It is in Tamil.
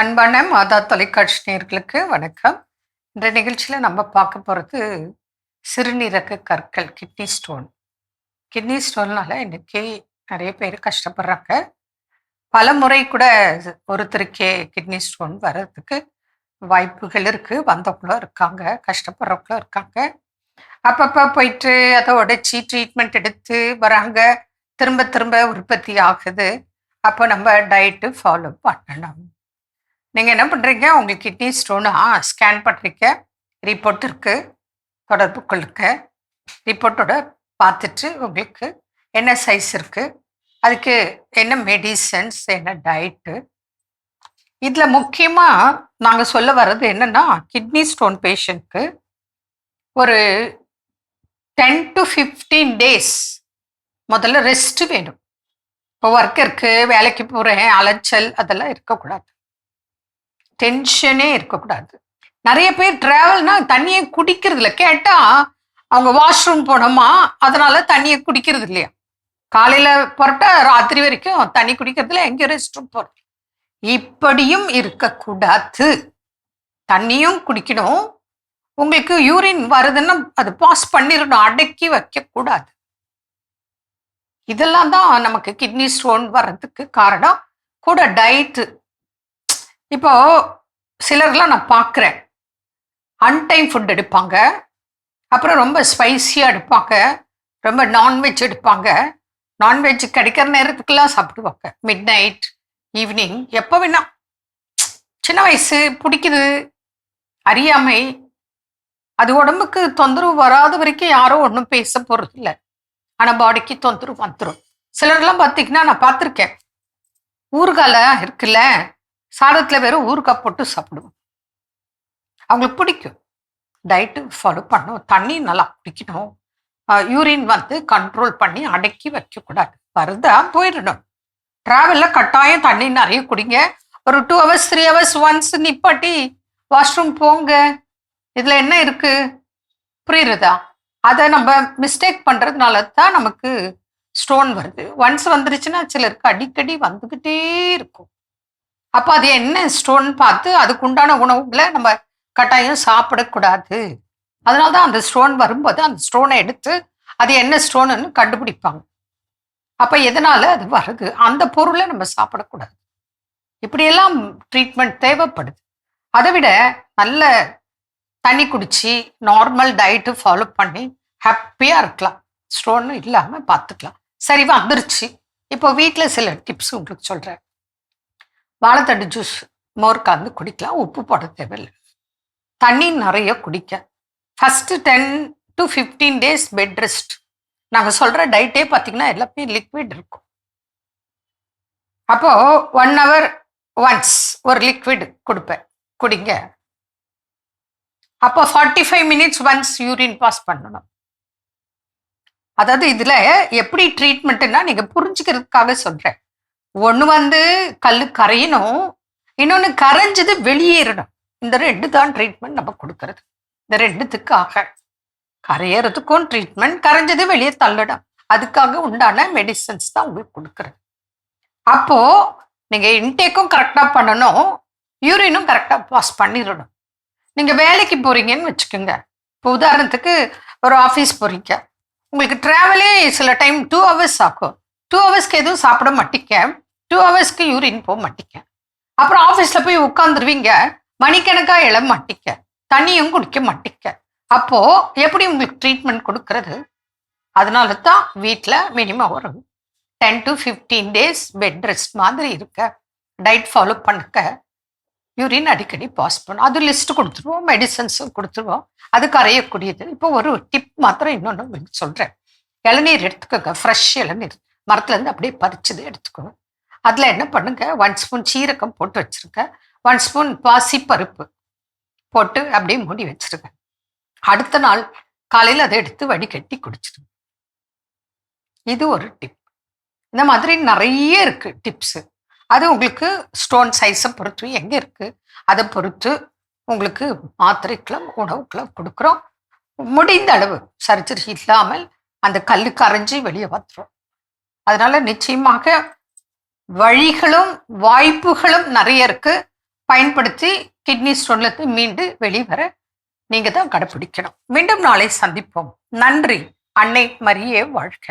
அன்பான மாதா தொலைக்காட்சி நேயர்களுக்கு வணக்கம். இந்த நிகழ்ச்சியில் நம்ம பார்க்க போகிறது சிறுநீரக கற்கள், கிட்னி ஸ்டோன். கிட்னி ஸ்டோன்னால இன்னைக்கு நிறைய பேர் கஷ்டப்படுறாங்க. பல முறை கூட ஒருத்தருக்கே கிட்னி ஸ்டோன் வர்றதுக்கு வாய்ப்புகள் இருக்குது. வந்தவங்களும் இருக்காங்க, கஷ்டப்படுறவங்களும் இருக்காங்க. அப்பப்போ போயிட்டு அதை உடைச்சி ட்ரீட்மெண்ட் எடுத்து வராங்க. திரும்ப திரும்ப உற்பத்தி ஆகுது. அப்போ நம்ம டயட்டு ஃபாலோ பண்ணணும். நீங்கள் என்ன பண்ணுறீங்க? உங்களுக்கு கிட்னி ஸ்டோனா ஸ்கேன் பண்ணுறீங்க, ரிப்போர்ட் இருக்குது, தொடர்பு கொள்ளுங்க. ரிப்போர்ட்டோட பார்த்துட்டு உங்களுக்கு என்ன சைஸ் இருக்குது, அதுக்கு என்ன மெடிசன்ஸ், என்ன டயட்டு. இதில் முக்கியமாக நாங்கள் சொல்ல வர்றது என்னென்னா, கிட்னி ஸ்டோன் பேஷண்ட்க்கு ஒரு 10 to 15 டேஸ் முதல்ல ரெஸ்ட் வேணும். இப்போ ஒர்க் இருக்குது, வேலைக்கு போகிறேன், அலைச்சல் அதெல்லாம் இருக்கக்கூடாது. டென்ஷனே இருக்கக்கூடாது. நிறைய பேர் ட்ராவல்னா தண்ணியை குடிக்கிறது இல்லை. கேட்டால் அவங்க வாஷ்ரூம் போனோமா அதனால தண்ணியை குடிக்கிறது இல்லையா. காலையில் புறப்பட்டா ராத்திரி வரைக்கும் தண்ணி குடிக்கிறதுல எங்கேயும் ரெஸ்ட் ரூம் போகிறது. இப்படியும் இருக்கக்கூடாது. தண்ணியும் குடிக்கணும். உங்களுக்கு யூரின் வருதுன்னா அது பாஸ் பண்ணிடணும், அடக்கி வைக்கக்கூடாது. இதெல்லாம் தான் நமக்கு கிட்னி ஸ்டோன் வர்றதுக்கு காரணம். கூட டயட்டு. இப்போ சிலர்லாம் நான் பார்க்குறேன், அன்டைம் ஃபுட் எடுப்பாங்க, அப்புறம் ரொம்ப ஸ்பைஸியாக எடுப்பாங்க, ரொம்ப நான்வெஜ் எடுப்பாங்க. நான்வெஜ் கிடைக்கிற நேரத்துக்கெல்லாம் சாப்பிடுவாங்க, மிட் நைட், ஈவினிங், எப்போ வேணா. சின்ன வயசு பிடிக்குது, அறியாமை. அது உடம்புக்கு தொந்தரவு வராத வரைக்கும் யாரும் ஒன்றும் பேச போகிறது இல்லை. ஆனால் பாடிக்கு தொந்தரவு வந்துடும். சிலர்லாம் பார்த்தீங்கன்னா நான் பார்த்துருக்கேன், ஊறுகால இருக்குல்ல, சாதத்தில் வெறும் ஊறுகாய் போட்டு சாப்பிடுவோம். அவங்களுக்கு பிடிக்கும். டயட்டு ஃபாலோ பண்ணணும், தண்ணி நல்லா குடிக்கணும், யூரின் கண்ட்ரோல் பண்ணி அடக்கி வைக்கக்கூடாது. வருதா போயிடணும். ட்ராவலில் கட்டாயம் தண்ணி நிறைய குடிங்க. ஒரு 2 hours 3 hours ஒன்ஸ் நிப்பாட்டி வாஷ்ரூம் போங்க. இதில் என்ன இருக்குது புரியுறதா? அதை நம்ம மிஸ்டேக் பண்ணுறதுனால தான் நமக்கு ஸ்டோன் வருது. ஒன்ஸ் வந்துருச்சுன்னா சிலருக்கு அடிக்கடி வந்துக்கிட்டே இருக்கும். அப்போ அது என்ன ஸ்டோன் பார்த்து அதுக்குண்டான உணவுகளை நம்ம கட்டாயம் சாப்பிடக்கூடாது. அதனால தான் அந்த ஸ்டோன் வரும்போது அந்த ஸ்டோனை எடுத்து அது என்ன ஸ்டோனுன்னு கண்டுபிடிப்பாங்க. அப்போ எதனால் அது வருது, அந்த பொருளை நம்ம சாப்பிடக்கூடாது. இப்படியெல்லாம் ட்ரீட்மெண்ட் தேவைப்படுது. அதை விட நல்ல தண்ணி குடித்து நார்மல் டயட்டு ஃபாலோ பண்ணி ஹாப்பியாக இருக்கலாம். ஸ்டோன் இல்லாமல் பார்த்துக்கலாம். சரி, வந்துருச்சு. இப்போ வீட்டில் சில டிப்ஸ் உங்களுக்கு சொல்கிறேன். வாழைத்தண்டு ஜூஸ் மோர் கலந்து குடிக்கலாம், உப்பு போட தேவையில்லை. தண்ணி நிறைய குடிக்க. First 10 to 15 days bed rest. நாங்கள் சொல்கிற டயட்டே பார்த்தீங்கன்னா எல்லாமே லிக்விட் இருக்கும். அப்போது 1 hour ஒன்ஸ் ஒரு லிக்விட் கொடுப்பேன், குடிங்க. அப்போ 45 minutes ஒன்ஸ் யூரின் பாஸ் பண்ணணும். அதாவது இதில் எப்படி ட்ரீட்மெண்ட்டுன்னா நீங்கள் புரிஞ்சுக்கிறதுக்காக சொல்கிறேன். ஒன்று கல் கரையணும், இன்னொன்று கரைஞ்சது வெளியேறணும். இந்த 2 தான் ட்ரீட்மெண்ட் நம்ம கொடுக்கறது. இந்த 2த்துக்காக, கரையறதுக்கும் ட்ரீட்மெண்ட், கரைஞ்சது வெளியே தள்ளணும், அதுக்காக உண்டான மெடிசன்ஸ் தான் உங்களுக்கு கொடுக்குறது. அப்போது நீங்கள் இன்டேக்கும் கரெக்டாக பண்ணணும், யூரினும் கரெக்டாக பாஸ் பண்ணிடணும். நீங்கள் வேலைக்கு போகிறீங்கன்னு வச்சுக்கோங்க. இப்போ உதாரணத்துக்கு ஒரு ஆஃபீஸ் போகிறீங்க, உங்களுக்கு ட்ராவலே சில டைம் 2 hours ஆகும். 2 ஹவர்ஸ்க்கு எதுவும் சாப்பிட மாட்டீங்க, 2 ஹவர்ஸ்க்கு யூரின் போக மாட்டீங்க. அப்புறம் ஆஃபீஸில் போய் உட்காந்துருவீங்க, மணிக்கணக்காக எழ மாட்டீங்க, தண்ணியும் குடிக்க மாட்டீங்க. அப்போது எப்படி உங்களுக்கு ட்ரீட்மெண்ட் கொடுக்கறது? அதனால தான் வீட்டில் மினிமம் ஒரு 10 to 15 டேஸ் பெட் ரெஸ்ட் மாதிரி இருக்க, டயட் ஃபாலோ பண்ணுக்க, யூரின் அடிக்கடி பாஸ் பண்ணும். அது லிஸ்ட்டு கொடுத்துருவோம், மெடிசன்ஸும் கொடுத்துருவோம், அது கரையக்கூடியது. இப்போ ஒரு டிப் மாத்திரம் இன்னொன்று உங்களுக்கு சொல்கிறேன். இளநீர் எடுத்துக்கோங்க, ஃப்ரெஷ் இளநீர், மரத்துலேருந்து அப்படியே பறிச்சது எடுத்துக்கோங்க. அதில் என்ன பண்ணுங்க, 1 ஸ்பூன் சீரகம் போட்டு வச்சுருங்க, 1 ஸ்பூன் பாசிப்பருப்பு போட்டு அப்படியே மூடி வச்சுருங்க. அடுத்த நாள் காலையில் அதை எடுத்து வடிகட்டி குடிச்சிடுங்க. இது ஒரு டிப். இந்த மாதிரி நிறைய இருக்குது டிப்ஸு. அது உங்களுக்கு ஸ்டோன் சைஸை பொறுத்து, எங்கே இருக்குது அதை பொறுத்து உங்களுக்கு மாத்திரைக்கெல்லாம் உணவுக்கெல்லாம் கொடுக்குறோம். முடிந்த அளவு சர்ஜரி இல்லாமல் அந்த கல் கரைஞ்சி வெளியே வந்துடும். அதனால நிச்சயமாக வழிகளும் வாய்ப்புகளும் நிறைய இருக்கு. பயன்படுத்தி கிட்னி ஸ்டோன்லேருந்து மீண்டு வெளிவர நீங்க தான் கடைப்பிடிக்கணும். மீண்டும் நாளை சந்திப்போம். நன்றி. அன்னை மரியே வாழ்க.